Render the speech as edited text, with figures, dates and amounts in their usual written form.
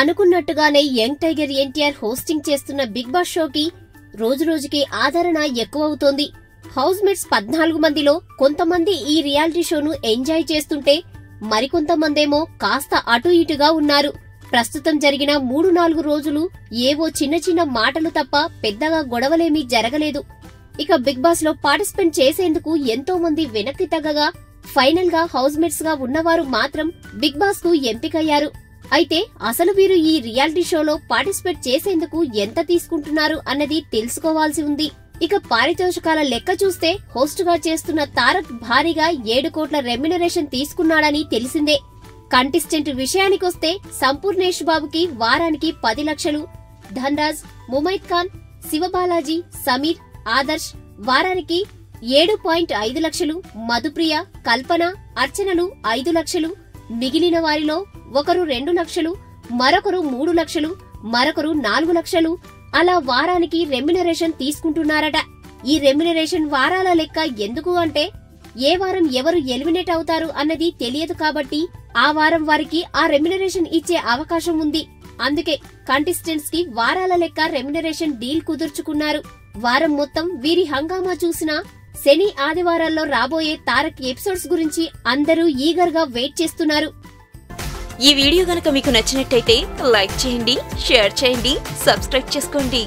అనుకున్నట్టుగానే young tiger NTR hosting చేస్తున్న big boss షోకి రోజురోజుకి ఆదరణ ఎక్కువవుతోంది. హౌస్ మేట్స్ 14 మందిలో కొంతమంది ఈ రియాలిటీ షోను ఎంజాయ్ చేస్తుంటే మరికొంతమందేమో కాస్త అటు ఇటుగా ఉన్నారు. ప్రస్తుతం జరిగిన 3-4 రోజులు ఏవో చిన్న చిన్న మాటలు తప్ప పెద్దగా గొడవలేమీ జరగలేదు. ఇక బిగ్ బాస్ లో పార్టిసిపేట్ చేసేందుకు ఎంతో మంది వెనక్కి తగ్గగా ఫైనల్ గా హౌస్ మేట్స్ గా ఉన్నవారు మాత్రం బిగ్ బాస్ కు ఎంపికయ్యారు. అయితే అసలు వీరు ఈ రియాలిటీ షోలో పార్టిసిపేట్ చేసేందుకు ఎంత తీసుకుంటున్నారు అన్నది తెలుసుకోవాల్సి ఉంది. ఇక పారితోషికాల లెక్క చూస్తే హోస్ట్ గా చేస్తున్న తారక్ భారీగా 7 కోట్ల రెమ్యునరేషన్ తీసుకున్నాడని తెలిసిందే. కంటెస్టెంట్ విషయానికొస్తే సంపూర్ణేష్ బాబుకి వారానికి 10 లక్షలు, ధన్రాజ్, ముమైత్ ఖాన్, శివబాలాజీ, సమీర్, ఆదర్శ్ వారానికి 7.5 లక్షలు, మధుప్రియ, కల్పన, అర్చనలు 5 లక్షలు, మిగిలిన వారిలో ఒకరు 2 లక్షలు, మరొకరు 3 లక్షలు, మరొకరు 4 లక్షలు అలా వారానికి రెమ్యునరేషన్ తీసుకుంటున్నారట. ఈ రెమ్యునరేషన్ వారాల లెక్క ఎందుకు అంటే ఏ వారం ఎవరు ఎలిమినేట్ అవుతారు అన్నది తెలియదు కాబట్టి ఆ వారం వారికి ఆ రెమ్యునరేషన్ ఇచ్చే అవకాశం ఉంది. అందుకే కంటెస్టెంట్స్ కి వారాల లెక్క రెమ్యునరేషన్ డీల్ కుదుర్చుకున్నారు. వారం మొత్తం వీరి హంగామా చూసినా శని ఆదివారాల్లో రాబోయే తారక్ ఎపిసోడ్స్ గురించి అందరూ ఈగర్ గా వెయిట్ చేస్తున్నారు. ఈ వీడియో గనుక మీకు నచ్చినట్టయితే లైక్ చేయండి, షేర్ చేయండి, సబ్స్క్రైబ్ చేసుకోండి.